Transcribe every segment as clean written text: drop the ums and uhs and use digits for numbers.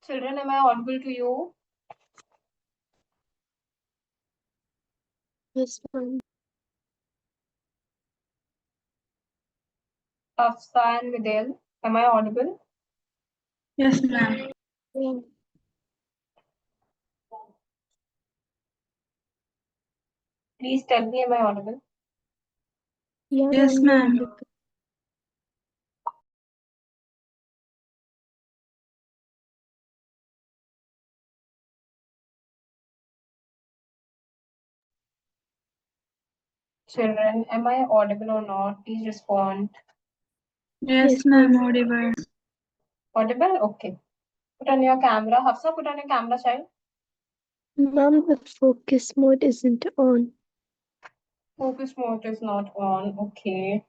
Children, am I audible to you? Yes, ma'am. Afsa and Videl, am I audible? Yes, ma'am. Yeah. Please tell me, am I audible? Yeah, Yes, ma'am. ma'am. Children, am I audible or not? Please respond. Yes, Yes, ma'am. ma'am. Audible. Audible? Okay. Put on your camera. Hafsa, put on your camera, child. Ma'am, the focus mode isn't on. Focus mode is not on. Okay.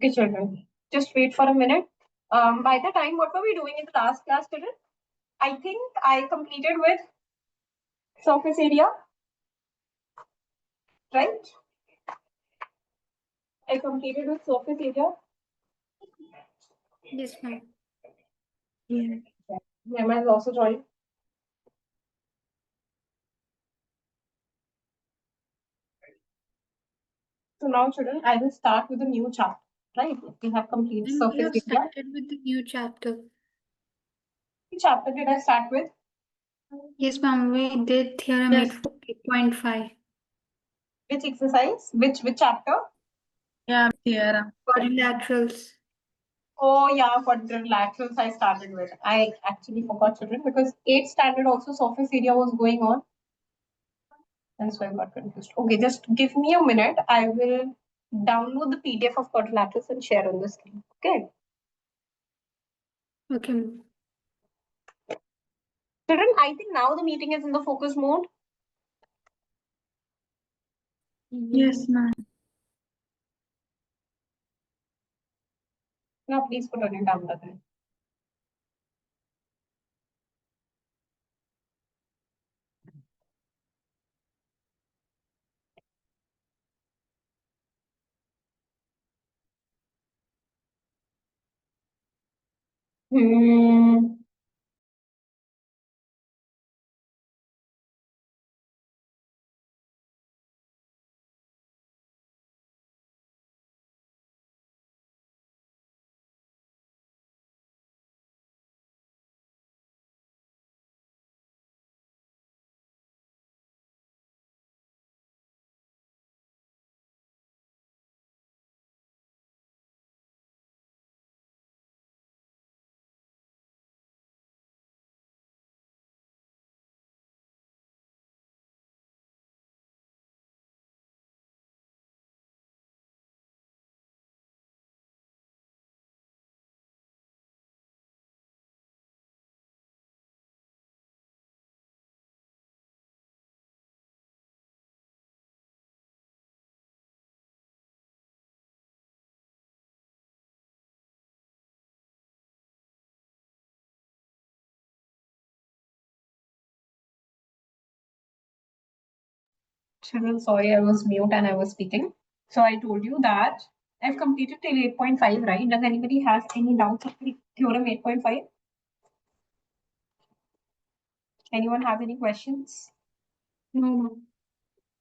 Okay, children. Just wait for a minute. By the time, what were we doing in the last class, children? I think I completed with surface area, right? I completed with surface area. Yes, ma'am. Yeah. Mema is also joined. So now, children, I will start with a new chapter, right? We have completed And we surface have area. started with the new chapter. Which chapter did I start with? Yes, ma'am. We did theorem Yes. 8.5. Which exercise? Which chapter? Yeah, theorem. Quadrilaterals. Oh yeah, quadrilaterals I started with. I actually forgot, children, because 8th standard also surface area was going on. And so I got confused. Okay, just give me a minute. I will download the PDF of quadrilaterals and share on the screen. Okay. Okay, ma'am. Children, I think now the meeting is in the focus mode. Yes, ma'am. Now please put on your camera then. Hmm. Children, sorry, I was mute and I was speaking. So I told you that I've completed till 8.5, right? Does anybody have any doubts of the theorem 8.5? Anyone have any questions? No, ma'am.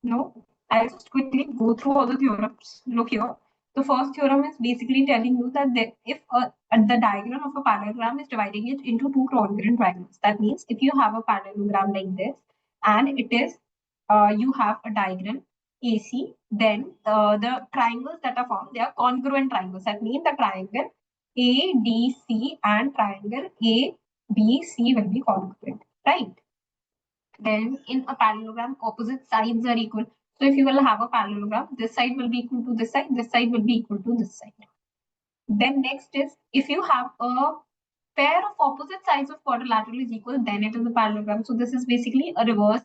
No? I'll just quickly go through all the theorems. Look here. The first theorem is basically telling you that if the diagram of a parallelogram is dividing it into two congruent triangles, that means if you have a parallelogram like this and it is you have a diagram AC, then the triangles that are formed, they are congruent triangles. That means the triangle ADC and triangle ABC will be congruent, right? Then in a parallelogram, opposite sides are equal. So if you will have a parallelogram, this side will be equal to this side will be equal to this side. Then next is, if you have a pair of opposite sides of quadrilateral is equal, then it is a parallelogram. So this is basically a reverse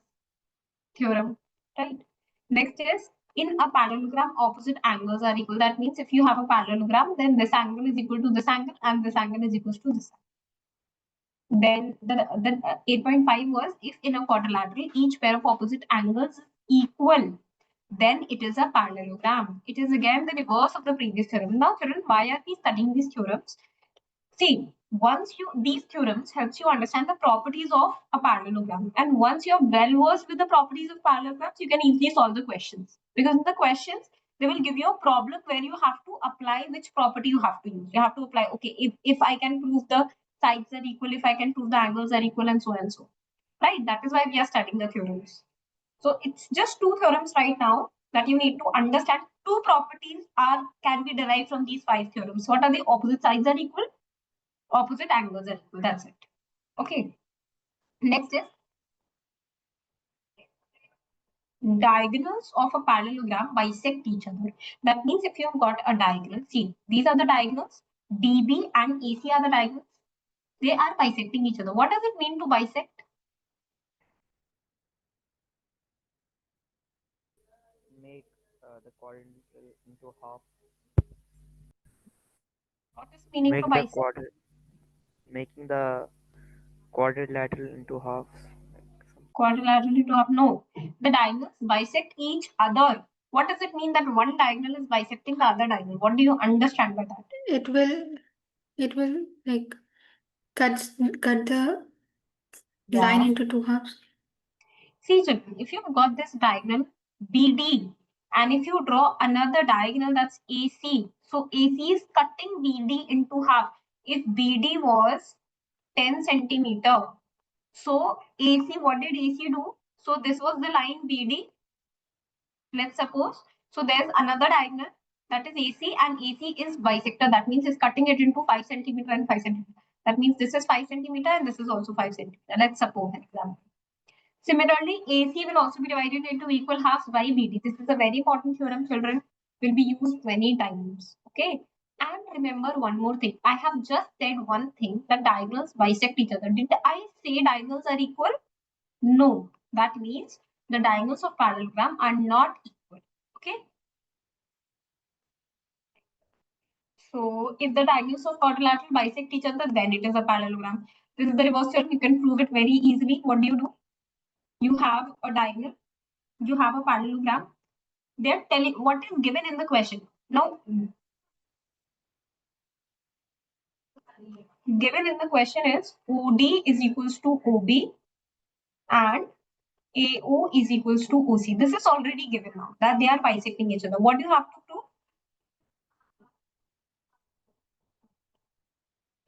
theorem, right? Next is, in a parallelogram, opposite angles are equal. That means if you have a parallelogram, then this angle is equal to this angle and this angle is equal to this angle. Then the 8.5 was, if in a quadrilateral each pair of opposite angles is equal, then it is a parallelogram. It is again the reverse of the previous theorem. Now children, why are we studying these theorems? See, these theorems helps you understand the properties of a parallelogram, and once you're well versed with the properties of parallelograms, you can easily solve the questions, because in the questions they will give you a problem where you have to apply which property you have to use. You have to apply, okay, if I can prove the sides are equal, if I can prove the angles are equal, and so and so, right? That is why we are studying the theorems. So it's just two theorems right now that you need to understand. Two properties can be derived from these five theorems. What are the opposite sides are equal? Opposite angles are equal. That's it. Okay. Next is diagonals of a parallelogram bisect each other. That means if you've got a diagonal, see, these are the diagonals, DB and AC are the diagonals. They are bisecting each other. What does it mean to bisect? Make the quadrilateral into half. What is meaning to Make the bisect? making the quadrilateral into halves. Quadrilaterally to half? No. The diagonals bisect each other. What does it mean that one diagonal is bisecting the other diagonal? What do you understand by that? It will like cut the line into two halves. See, children, if you've got this diagonal BD, and if you draw another diagonal that's AC, so AC is cutting BD into half. If BD was 10 centimeter, so AC, what did AC do? So this was the line BD, let's suppose. So there's another diagonal that is AC, and AC is bisector. That means it's cutting it into 5 centimeter and 5 centimeter. That means this is 5 centimeter and this is also 5 centimeter. Let's suppose an example. Similarly, AC will also be divided into equal halves by BD. This is a very important theorem, children. Will be used many times. Okay. And remember one more thing. I have just said one thing, that diagonals bisect each other. Did I say diagonals are equal? No. That means the diagonals of parallelogram are not equal. Okay. So if the diagonals of quadrilateral bisect each other, then it is a parallelogram. This is the reverse theorem. You can prove it very easily. What do? You have a diagonal. You have a parallelogram. They're telling what is given in the question. Now, given in the question is OD is equals to OB and AO is equals to OC. This is already given now that they are bisecting each other. What do you have to prove?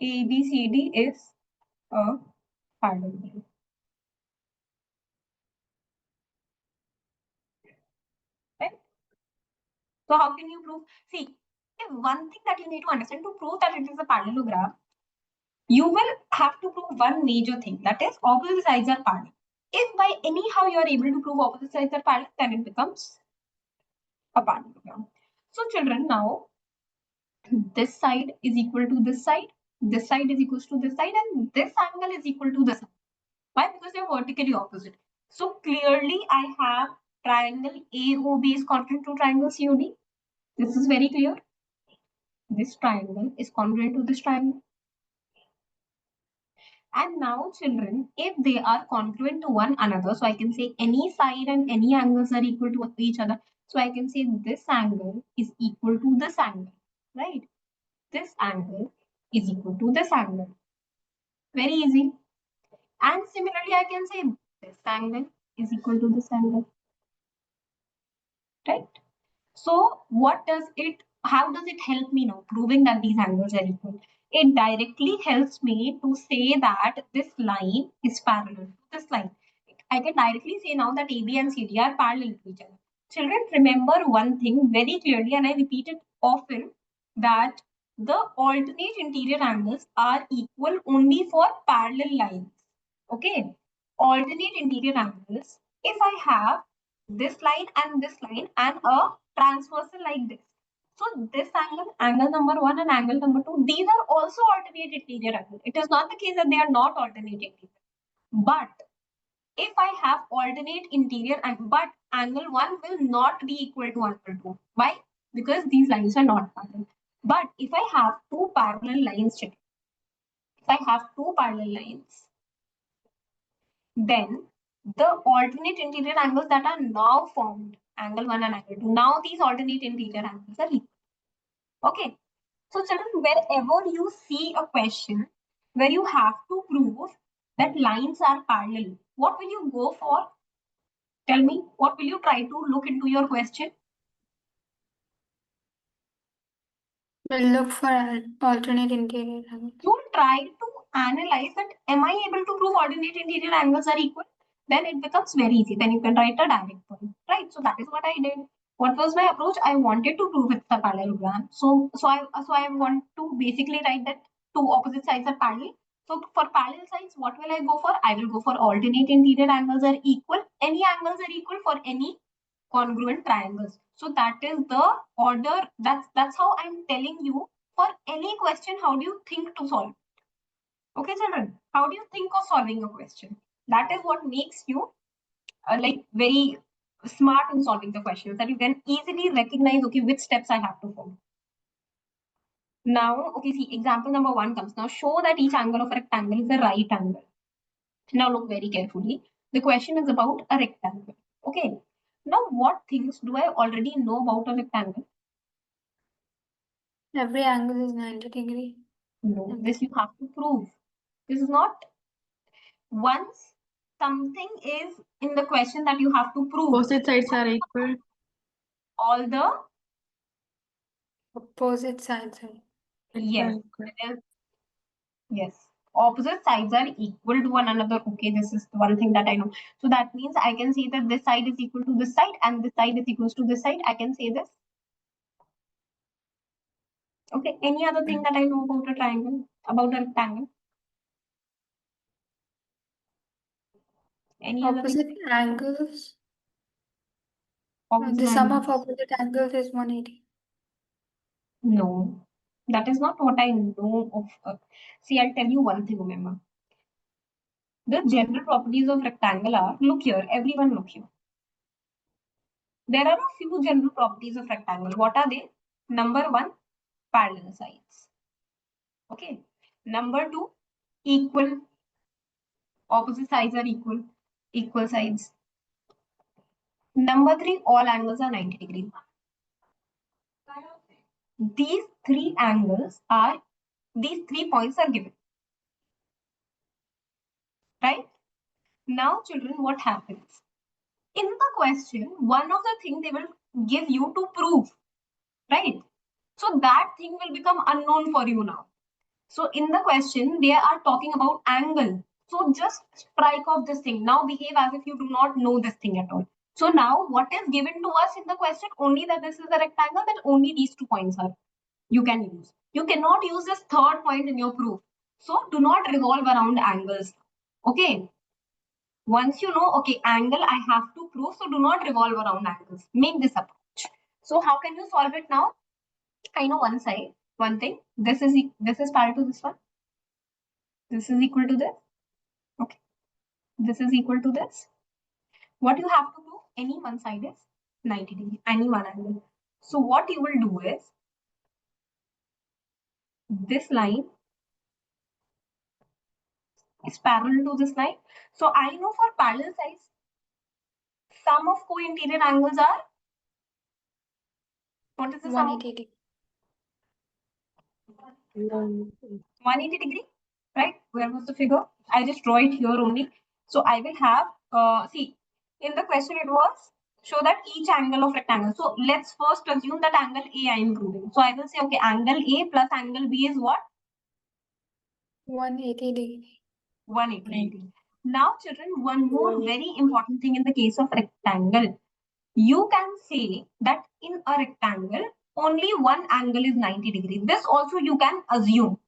ABCD is a parallelogram. Right? So how can you prove? See, one thing that you need to understand, to prove that it is a parallelogram, you will have to prove one major thing, that is opposite sides are parallel. If by anyhow you are able to prove opposite sides are parallel, then it becomes a parallelogram. So children, now this side is equal to this side is equals to this side, and this angle is equal to this. Why? Because they are vertically opposite. So clearly I have triangle AOB is congruent to triangle COD. This is very clear. This triangle is congruent to this triangle. And now children, if they are congruent to one another, so I can say any side and any angles are equal to each other. So I can say this angle is equal to this angle, right? This angle is equal to this angle. Very easy. And similarly, I can say this angle is equal to this angle, right? So how does it help me now proving that these angles are equal? It directly helps me to say that this line is parallel to this line. I can directly say now that AB and CD are parallel to each other. Children, remember one thing very clearly, and I repeat it often, that the alternate interior angles are equal only for parallel lines. Okay, alternate interior angles, if I have this line and a transversal like this. So this angle number 1 and angle number 2, these are also alternate interior angles. It is not the case that they are not alternate interior. But if I have alternate interior but angle 1 will not be equal to angle 2. Why? Because these lines are not parallel. But if I have two parallel lines, So I have two parallel lines. Then the alternate interior angles that are now formed, angle 1 and angle 2, now these alternate interior angles are equal. Okay. So children, wherever you see a question where you have to prove that lines are parallel, what will you go for? Tell me, what will you try to look into your question? We'll look for alternate interior angles. You try to analyze that, am I able to prove alternate interior angles are equal? Then it becomes very easy. Then you can write a direct point, right? So that is what I did. What was my approach? I wanted to prove it's a parallelogram. So I want to basically write that two opposite sides are parallel. So for parallel sides, what will I go for? I will go for alternate interior angles are equal. Any angles are equal for any congruent triangles. So that is the order. That's how I'm telling you. For any question, how do you think to solve? Okay, children, how do you think of solving a question? That is what makes you like very smart in solving the questions, that you can easily recognize, okay, which steps I have to follow. Now, okay, see, example number 1 comes. Now, show that each angle of a rectangle is a right angle. Now, look very carefully. The question is about a rectangle. Okay. Now, what things do I already know about a rectangle? Every angle is 90 degree. No, this you have to prove. This is not, once something is in the question that you have to prove. Opposite sides are equal. All the Opposite sides are yes, Equal. yes, opposite sides are equal to one another. Okay, this is one thing that I know. So that means I can say that this side is equal to this side and this side is equals to this side. I can say this. Okay, any other thing that I know about a triangle, about a rectangle? Any other thing? opposite angles. Opposite The sum angles? of opposite angles is 180. No, that is not what I know of. See, I'll tell you one thing, remember. The general properties of rectangle are, look here, everyone look here. There are a few general properties of rectangle. What are they? Number 1, parallel sides. Okay. Number 2, equal. Opposite sides are equal. Equal sides. Number 3, all angles are 90 degrees. These three points are given. Right? Now, children, what happens? In the question, one of the things they will give you to prove. Right? So that thing will become unknown for you now. So in the question, they are talking about angle. So just strike off this thing. Now behave as if you do not know this thing at all. So now what is given to us in the question? Only that this is a rectangle, that only these 2 points are you can use. You cannot use this third point in your proof. So do not revolve around angles. Okay. Once you know, okay, angle I have to prove, so do not revolve around angles. Make this approach. So how can you solve it now? I know one thing. This is parallel to this one. This is equal to this. Okay. This is equal to this. What you have to do, any one side is 90 degree, any one angle. So what you will do is, this line is parallel to this line. So I know for parallel sides, sum of co-interior angles are, what is the sum? 180 degree. 180 degree, right? Where was the figure? I just draw it here only. So I will have, see, in the question it was, show that each angle of rectangle. So let's first assume that angle A I am proving. So I will say, okay, angle A plus angle B is what? 180 degree. 180 degree. Now children, one more very important thing in the case of rectangle. You can say that in a rectangle, only one angle is 90 degrees. This also you can assume.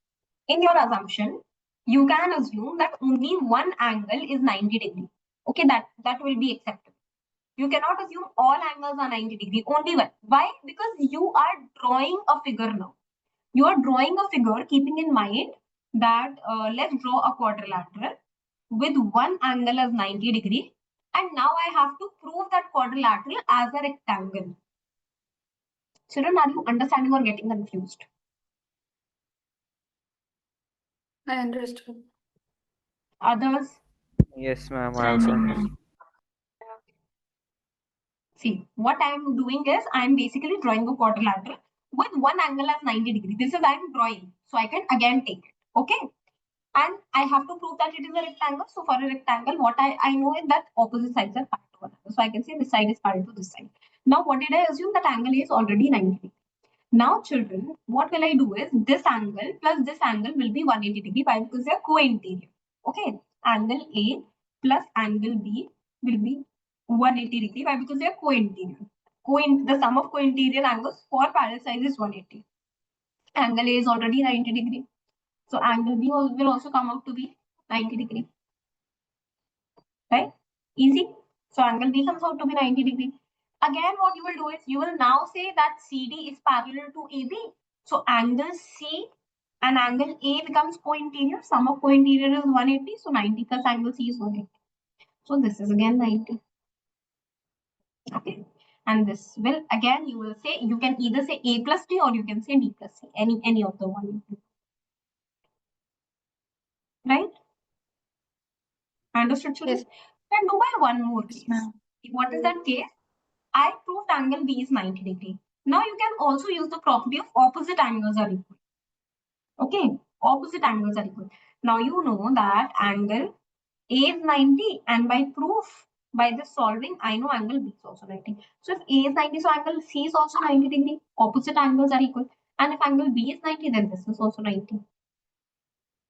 In your assumption, you can assume that only one angle is 90 degree. Okay, that will be acceptable. You cannot assume all angles are 90 degree, only one. Why? Because you are drawing a figure now. You are drawing a figure keeping in mind that let's draw a quadrilateral with one angle as 90 degree. And now I have to prove that quadrilateral as a rectangle. Children, are you understanding or getting confused? I understood. Others? Yes, ma'am. I also understand. See, what I'm doing is I'm basically drawing a quadrilateral with one angle as 90 degrees. This is I'm drawing. So I can again take it. Okay. And I have to prove that it is a rectangle. So for a rectangle, what I know is that opposite sides are parallel to one another. So I can say this side is parallel to this side. Now, what did I assume? That angle is already 90 degrees. Now, children, what will I do is this angle plus this angle will be 180 degree. Why? Because they are co-interior. Okay. Angle A plus angle B will be 180 degree. Why? Because they are co-interior. The sum of co-interior angles for parallel sides is 180. Angle A is already 90 degree. So angle B will also come out to be 90 degree. Right? Easy. So angle B comes out to be 90 degree. Again, what you will do is you will now say that CD is parallel to AB. So angle C and angle A becomes co-interior. Sum of co-interior is 180. So 90 plus angle C is 180. So this is again 90. Okay. And this will again you will say you can either say A plus D or you can say D plus C. Any of the one. Right? Understood, children? Yes. Then do by one more case. ma'am. What is that case? I proved angle B is 90 degree. Now you can also use the property of opposite angles are equal. Okay, opposite angles are equal. Now you know that angle A is 90 and by proof, by this solving, I know angle B is also 90. So if A is 90, so angle C is also 90 degree. Opposite angles are equal. And if angle B is 90, then this is also 90.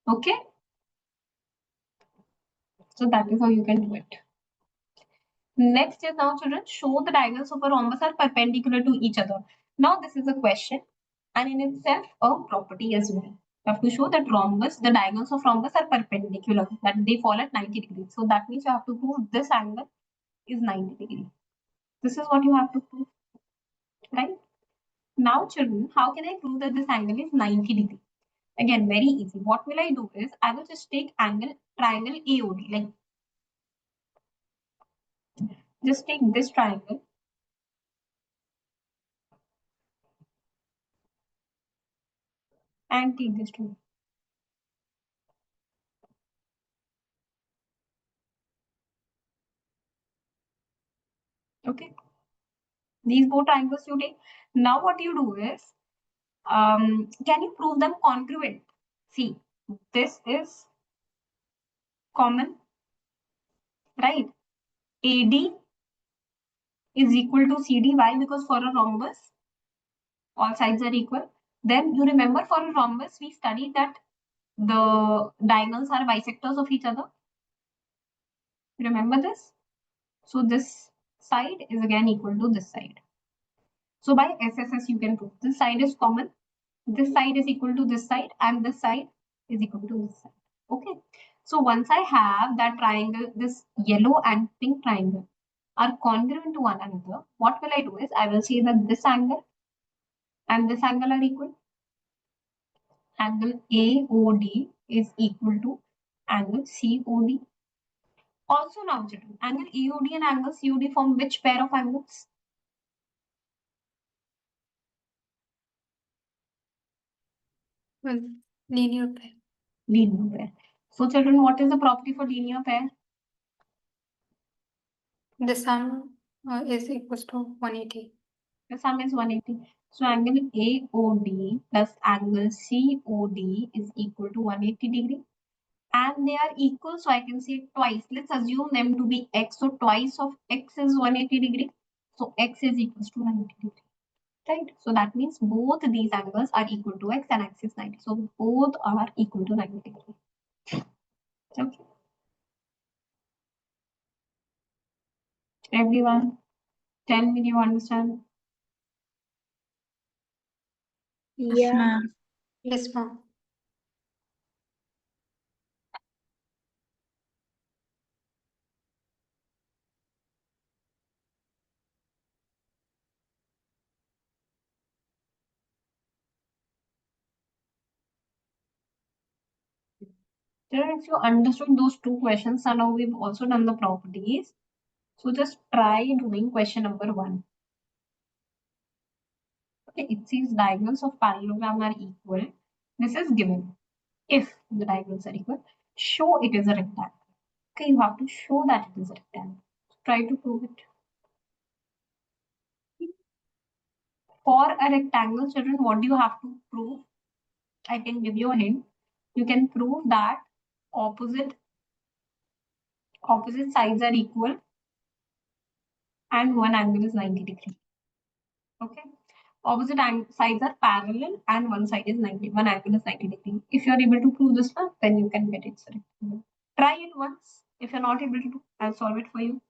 Okay. So that is how you can do it. Next is now, children, show the diagonals of a rhombus are perpendicular to each other. Now this is a question and in itself a property as well. You have to show that the diagonals of rhombus are perpendicular, that they fall at 90 degrees. So that means you have to prove this angle is 90 degrees. This is what you have to prove, right? Now, children, how can I prove that this angle is 90 degrees? Again, very easy. What will I do is I will just take triangle AOD, like just take this triangle and take this triangle. Okay. These both triangles you take. Now what you do is, can you prove them congruent? See, this is common, right? AD is equal to CD. Why? Because for a rhombus, all sides are equal. Then you remember for a rhombus, we studied that the diagonals are bisectors of each other. Remember this? So this side is again equal to this side. So by SSS, you can prove this side is common. This side is equal to this side and this side is equal to this side. Okay. So once I have that triangle, this yellow and pink triangle are congruent to one another, what will I do is I will say that this angle and this angle are equal. Angle AOD is equal to angle COD. Also now, children, angle AOD and angle COD form which pair of angles? Well, linear pair. Linear pair. So children, what is the property for linear pair? The sum is equals to 180. The sum is 180. So angle AOD plus angle COD is equal to 180 degree. And they are equal, so I can say twice. Let's assume them to be x. So twice of x is 180 degree. So x is equals to 90 degree. Right? So that means both these angles are equal to x and x is 90. So both are equal to 90 degree. Okay. Everyone, tell me, do you understand? Yes, Yeah. ma'am. Yes, ma'am. Children, if you understood those two questions, and now we've also done the properties. So just try doing question number 1. Okay, it says diagonals of parallelogram are equal. This is given. if the diagonals are equal, show it is a rectangle. Okay, you have to show that it is a rectangle. Try to prove it. For a rectangle, children, what do you have to prove? I can give you a hint. You can prove that opposite sides are equal and one angle is 90 degrees. Okay. Opposite sides are parallel and one side is 90, one angle is 90 degrees. If you are able to prove this one, then you can get it rectangle. Try it once. If you're not able to, I'll solve it for you.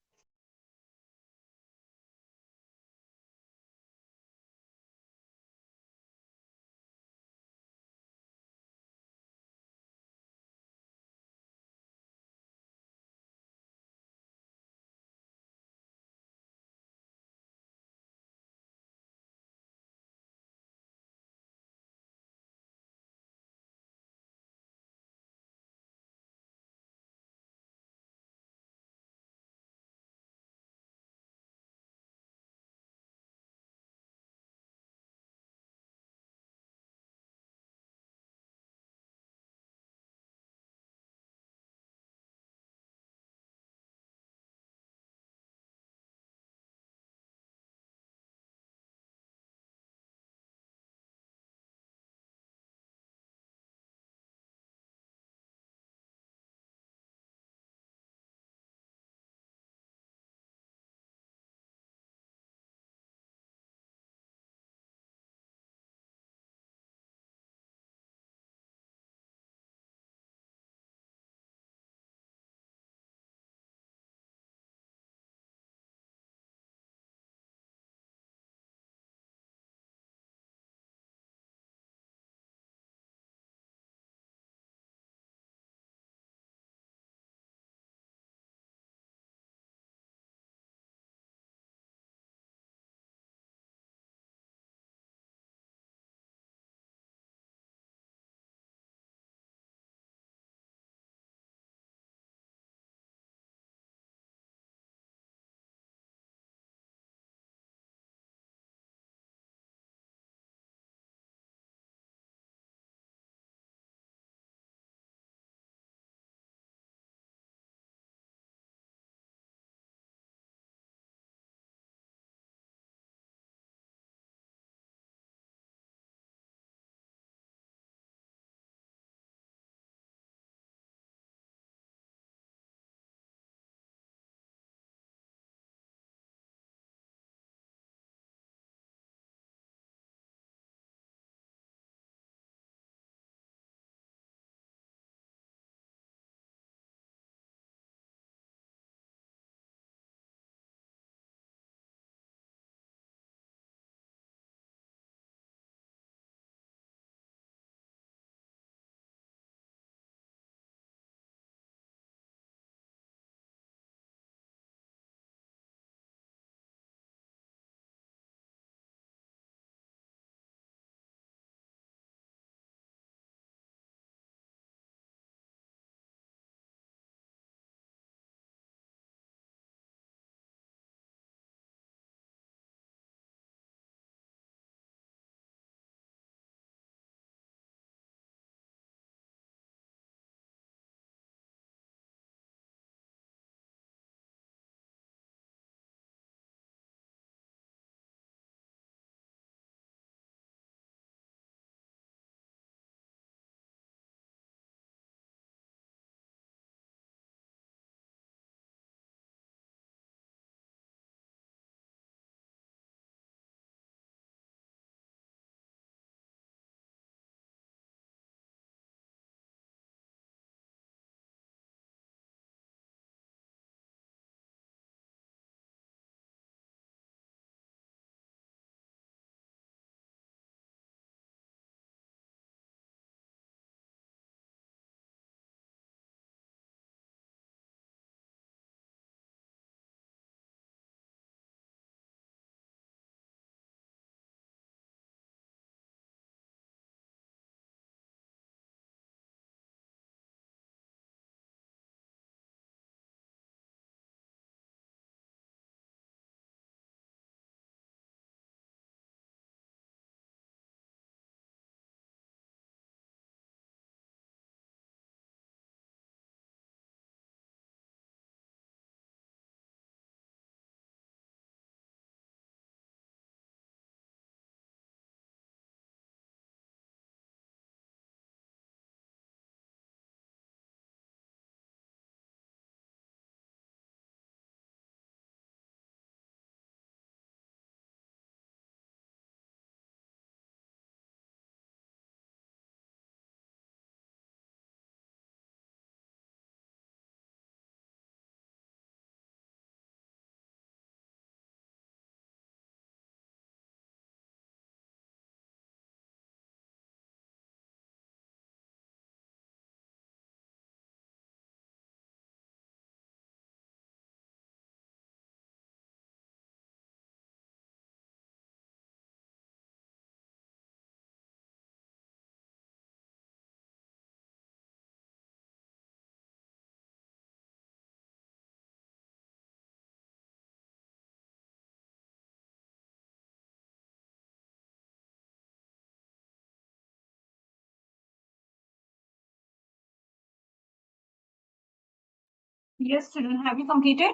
Yes, children, have you completed?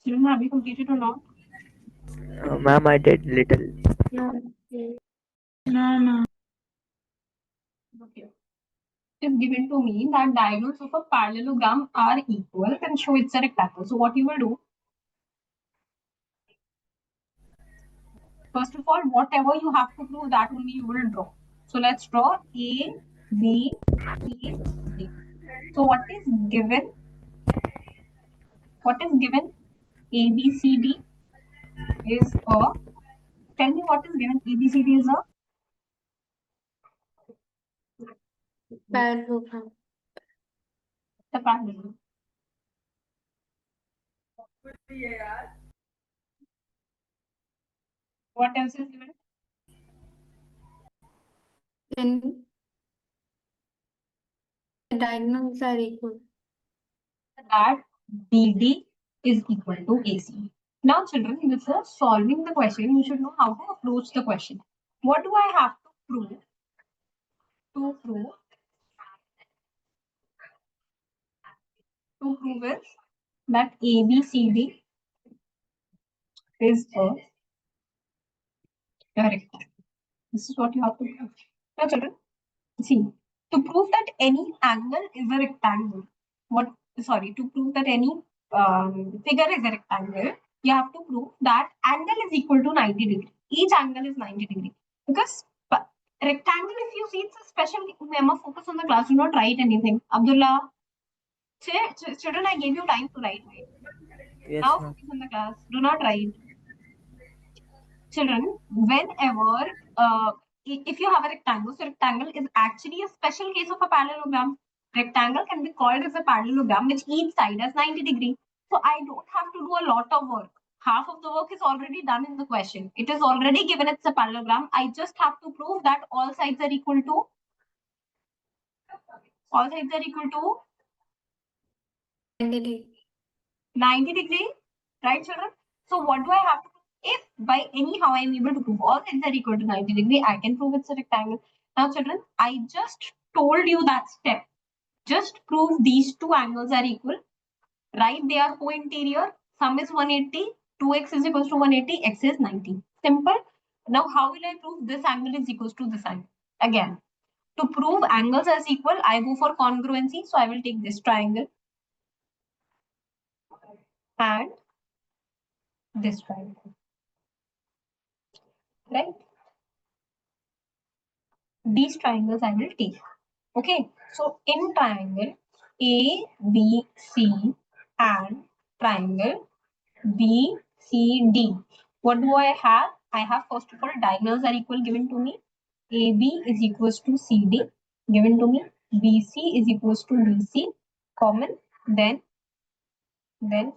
Children, have you completed or not? Ma'am, I did little. No. No, ma'am. Okay. It is given to me that diagonals of a parallelogram are equal, then show it's a rectangle. So what you will do, first of all, whatever you have to prove, that only you will draw. So let's draw A, B, C, D. So what is given? What is given? A, B, C, D is a. Tell me what is given. A, B, C, D is a Parallelogram. the parallelogram. What else is given? Then the diagonals are equal. That BD is equal to AC. Now, children, before solving the question, you should know how to approach the question. What do I have to prove? To prove is that ABCD is a rectangle. This is what you have to prove. Now, children, see, to prove that any angle is a rectangle, to prove that any figure is a rectangle, you have to prove that angle is equal to 90 degree. Each angle is 90 degree. Because rectangle, if you see, it's a special, Mema, focus on the class, do not write anything. Abdullah, children, I gave you time to write, right? Yes, Now ma'am. focus on the class, do not write. Children, whenever if you have a rectangle, so rectangle is actually a special case of a parallelogram. Rectangle can be called as a parallelogram which each side has 90 degree. So I don't have to do a lot of work. Half of the work is already done in the question. It is already given it's a parallelogram. I just have to prove that all sides are equal to 90 degree. 90 degree, right, children? So what do I have to prove? If by anyhow I am able to prove all sides are equal to 90 degree, I can prove it's a rectangle. Now, children, I just told you that step. Just prove these two angles are equal. Right? They are co-interior. Sum is 180. 2x is equals to 180. X is 90. Simple. Now, how will I prove this angle is equals to this angle? Again, to prove angles as equal, I go for congruency. So I will take this triangle and this triangle. Right? These triangles I will take. Okay. So in triangle A, B, C and triangle B, C, D. What do I have? I have first of all diagonals are equal given to me. AB is equals to CD given to me. BC is equals to DC common. Then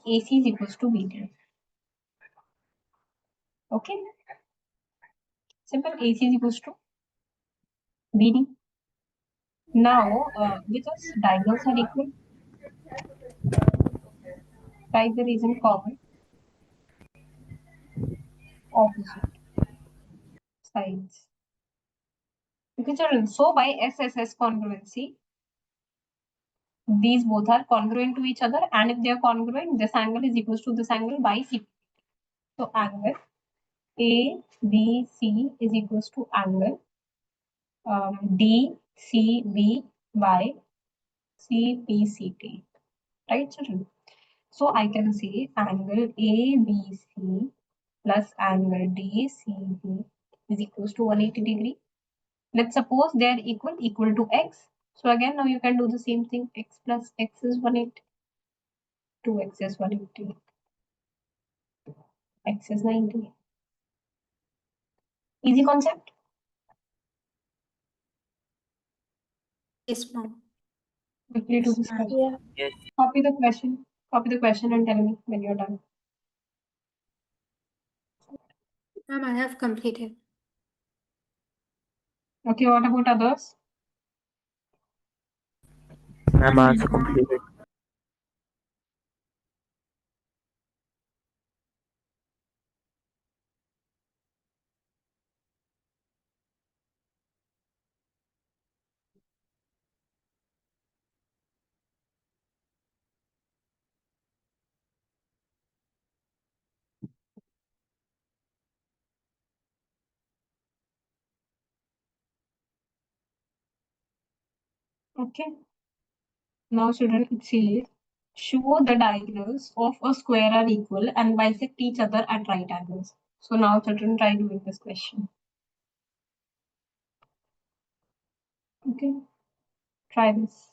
AC is equals to BD. Okay. Simple. AC is equals to BD. Now, because diagonals are equal, write the reason common opposite sides. Okay, children. So by SSS congruency, these both are congruent to each other, and if they are congruent, this angle is equals to this angle by C. So angle ABC is equals to angle DCB by CPCT. Right, children? So I can say angle ABC plus angle DCB is equals to 180 degree. Let's suppose they are equal to x. So again, now you can do the same thing. X plus x is 180. 2x is 180. X is 90. Easy concept? Yes, ma'am. Quickly do this question. Yeah. Yes. Copy the question. Copy the question and tell me when you're done. Ma'am, I have completed. Okay, what about others? Ma'am, also completed. Okay. Now, children, it says show the diagonals of a square are equal and bisect each other at right angles. So now, children, try doing this question. Okay. Try this.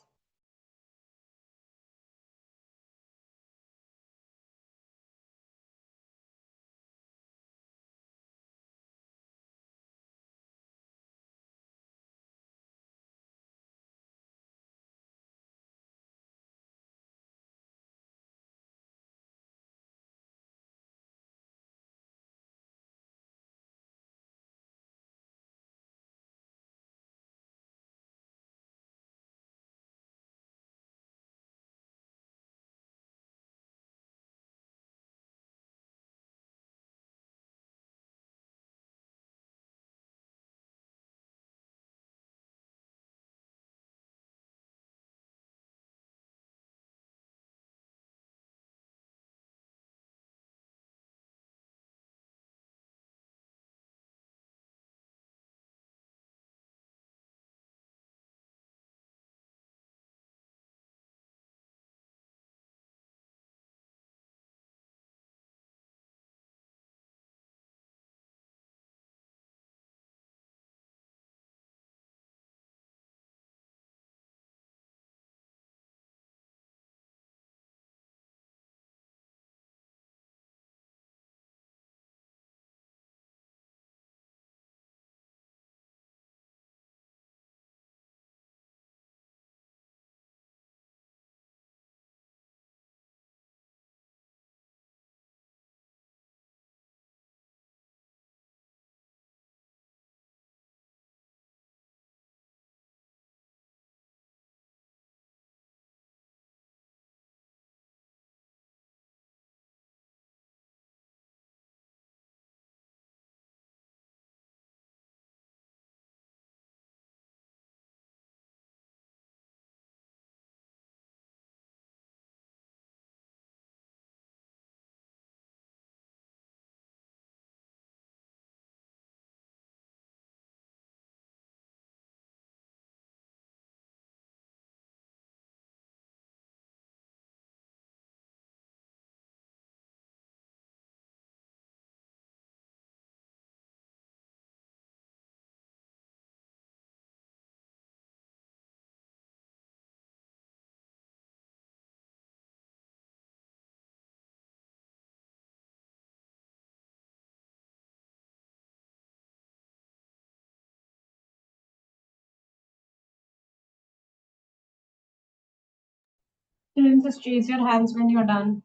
Children, just raise your hands when you're done.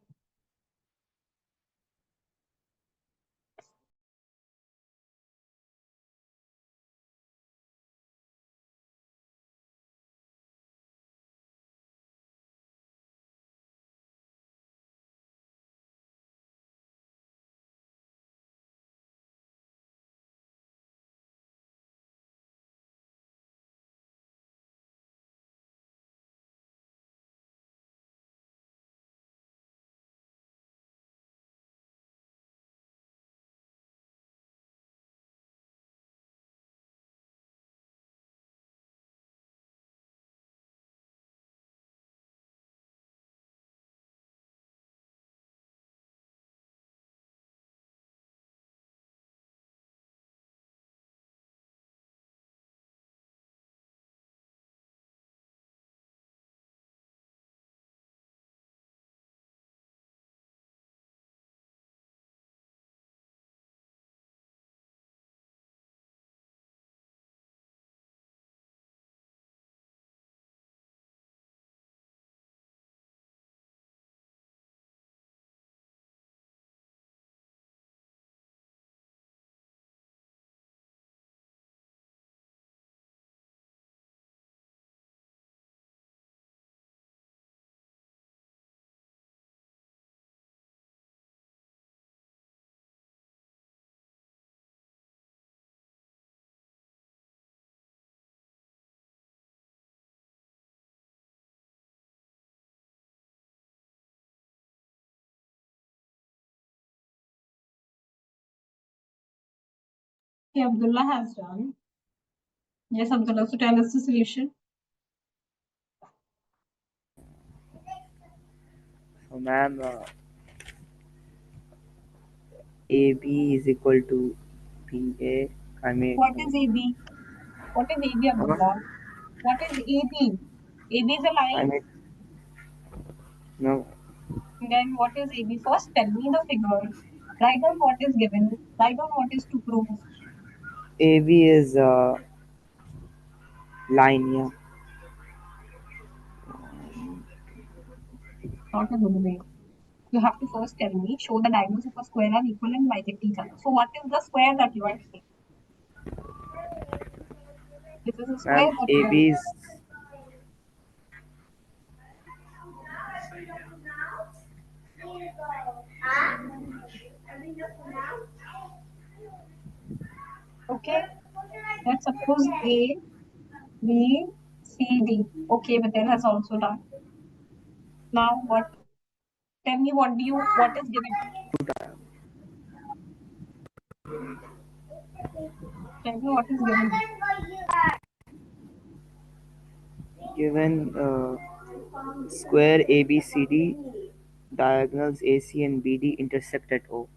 Okay, Abdullah has done. Yes, Abdullah, so tell us the solution. Ma'am, AB is equal to BA. I mean, What is AB? What is AB, Abdullah? What is AB? AB is a I line. mean, no. Then what is AB? First, tell me the figure. Write down what is given. Write down what is to prove. AB is line, yeah. Not a good way. You have to first tell me, show the diagonals of a square are equal and bisect each other. So what is the square that you are taking? This is a square Ma'am, that you are AB is okay. Let's suppose A, B, C, D. Okay, but then has also done. Now what? Tell me what is given? Tell me what is given. given square ABCD, diagonals AC and BD intersect at O.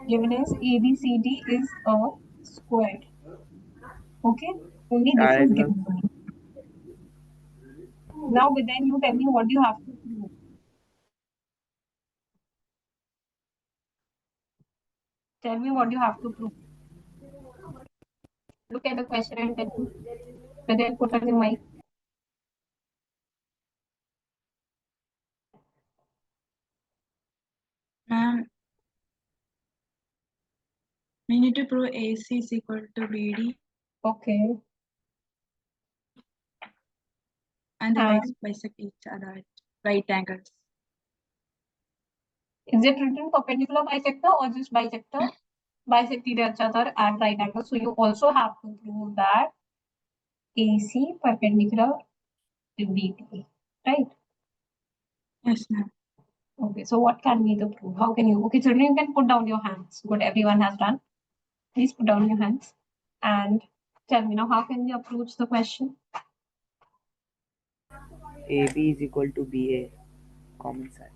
Given is ABCD is a square. Okay, only this is Diagonal given to me. Now, but then you tell me what you have to prove. Tell me what you have to prove. Look at the question and tell me. But then put on the mic. Ma'am, we need to prove AC is equal to BD Okay. and the And bisect each other at right angles. is it written perpendicular bisector or just bisector? Bisect each other at right angles. So you also have to prove that AC perpendicular to BD. Right? Yes, ma'am. Okay. So what can be the proof? How can you? Okay, children, you can put down your hands. Good, everyone has done. Please put down your hands and tell me now how can we approach the question? AB is equal to BA, common side.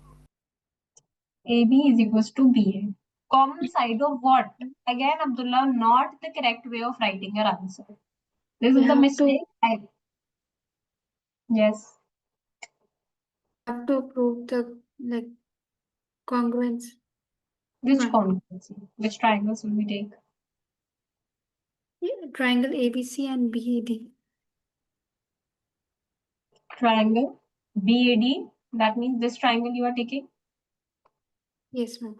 AB is equals to BA. Common side of what? Again, Abdullah, not the correct way of writing your answer. This We is the have mistake. Yes. to prove the like congruence. Which Right. congruency? Which triangles will we take? Yeah, triangle ABC and BAD. Triangle BAD. That means this triangle you are taking. Yes, ma'am.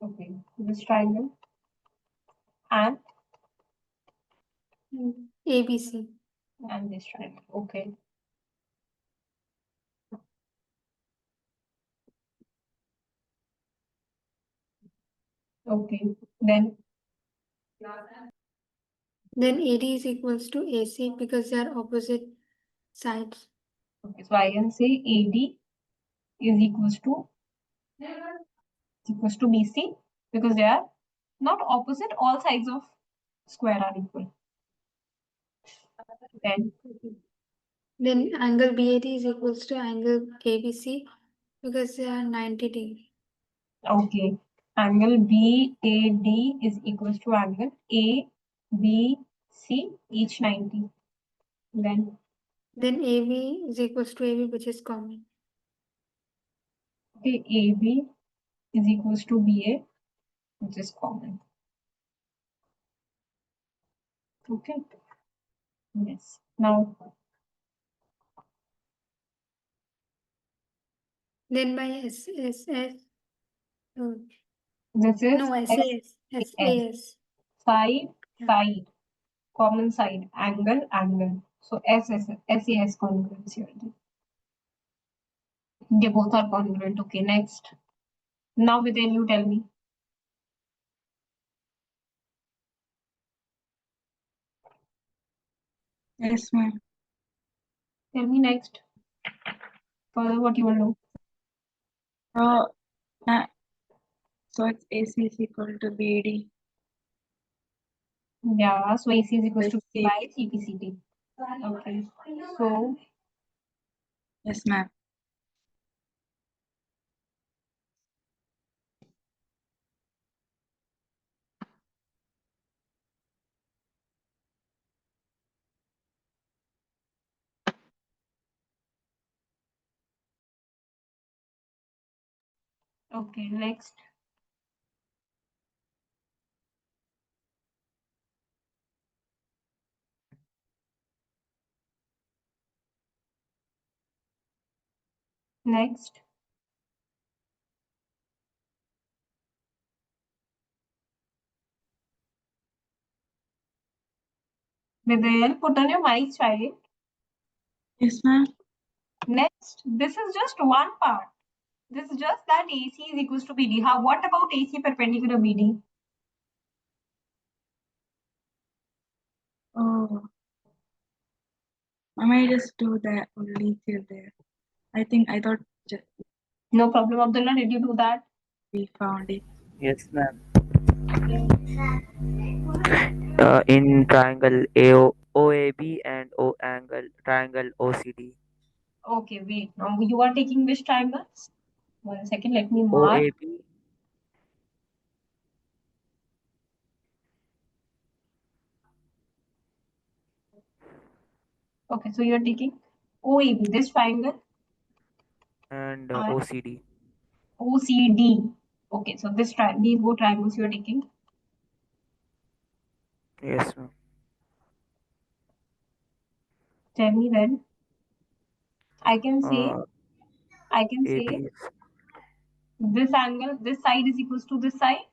Okay. This triangle and ABC. this triangle. Okay. Okay. Then Then AD is equals to AC because they are opposite sides. okay. So I can say AD is equals to BC because they are not opposite. All sides of square are equal. Then angle BAD is equals to angle ABC because they are 90 degree. Okay. Angle BAD is equals to angle ABC, each 90. Then AB is equals to AB, which is common. okay, AB is equals to BA, which is common. Okay. Yes. Now Then by SSS. this is No, SAS. SAS. side, Yeah. side, common side, angle, angle. So SAS congruence here. They both are congruent. Okay, next. Now within you tell me. Yes, ma'am. Tell me next. Further what you will do. So, so it's AC is equal to BD. Yeah, so AC is equals to C. by CPCT. Okay. So Yes, ma'am. Okay, next. Next. Vidal, put on your mic, child. Yes, ma'am. Next, this is just one part. This is just that AC is equals to BD. How? What about AC perpendicular BD? Oh, I might just do that only till there. I thought just No problem, Abdullah. Did you do that? we found it. Yes, ma'am. In triangle OAB and O angle triangle OCD. Okay, wait. Now you are taking which triangles? 1 second. Let me mark. OAB Okay, so you are taking OAB, this triangle, and and OCD. OCD. Okay, so these both triangles you are taking. Yes, ma'am. Tell me then. I can say Uh, AB is this angle, this side is equals to this side.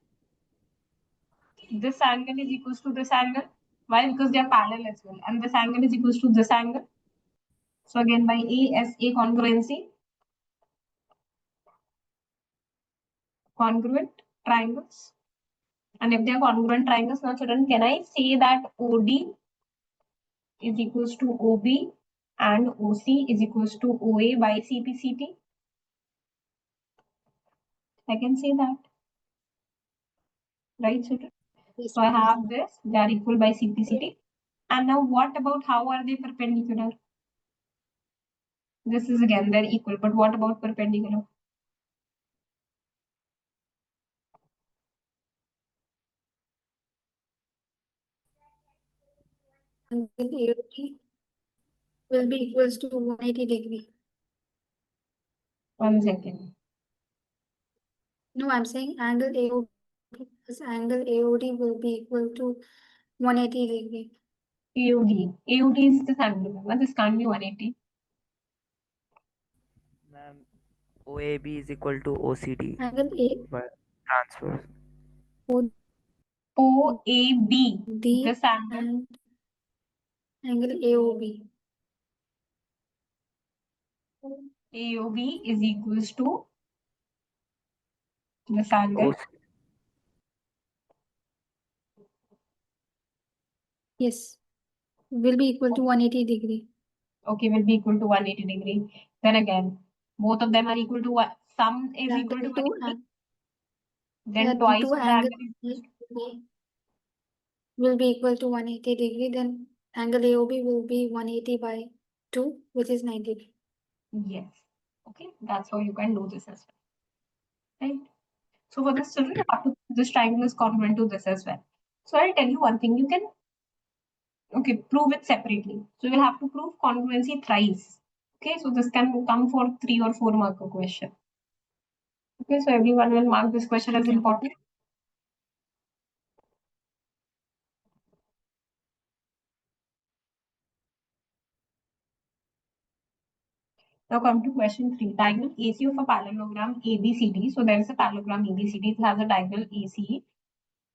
This angle is equals to this angle. Why? Because they are parallel as well. And this angle is equals to this angle. So again by ASA congruency, congruent triangles. And if they are congruent triangles, now children, can I say that OD is equals to OB and OC is equals to OA by CPCT? I can say that, right, children? Yes, So I ma'am. have this, they are equal by CPCT. And now what about how are they perpendicular? This is again, they're equal, but what about perpendicular? Angle AOD will be equals to 180 degree. 1 second. No, I'm saying angle AOD plus angle AOD will be equal to 180 degree. AOD. AOD is this angle, remember? This can't be 180. ma'am. OAB is equal to OCD Angle by transfer. OAB, AOD this angle, and angle AOB. AOB is equals to this angle. OC, Yes, will be equal to 180 degree. Okay, will be equal to 180 degree. Then again, both of them are equal to what? Sum is equal to Angle 2 180. and Then twice two of the angle angles is will be equal to 180 degree. Then angle AOB will be 180 by 2, which is 90 degree. yes. Okay, that's how you can do this as well. Right? So for this children, you have to this triangle is congruent to this as well. So I'll tell you one thing. You can prove it separately. So you'll have to prove congruency thrice. Okay, so this can come for 3 or 4 mark question. Okay, so everyone will mark this question as Okay. important. Now come to question 3. Diagonal AC of a parallelogram ABCD. So there is a parallelogram ABCD. It has a diagonal AC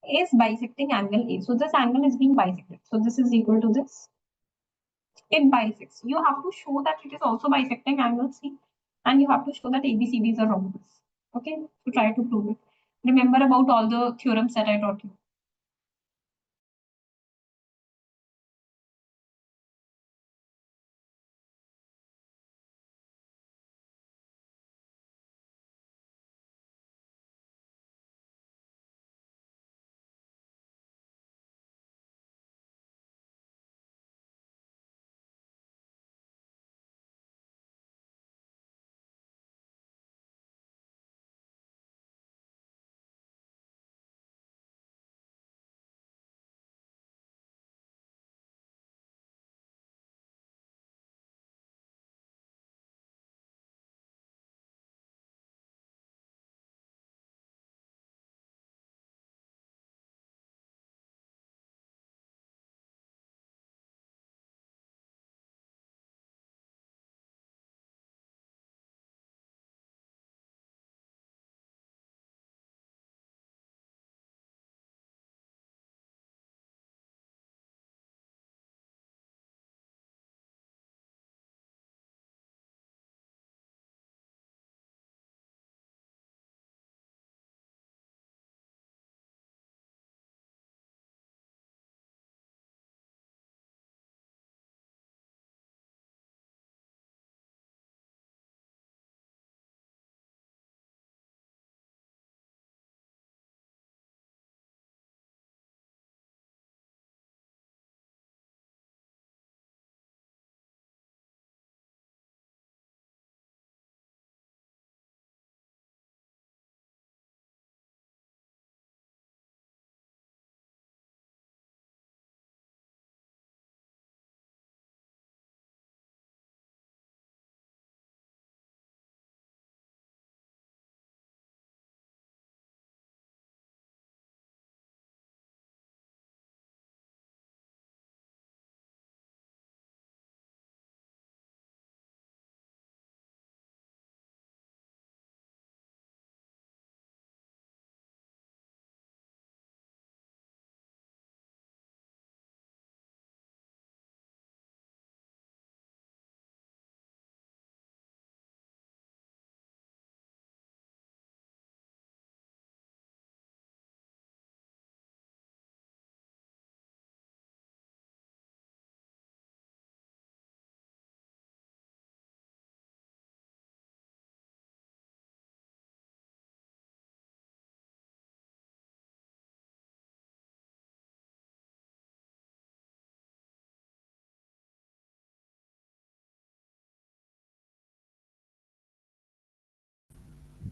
is bisecting angle A. So this angle is being bisected. So this is equal to this. It bisects. You have to show that it is also bisecting angle C, and you have to show that ABCD is a rhombus. Okay, so try to prove it. Remember about all the theorems that I taught you.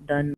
done.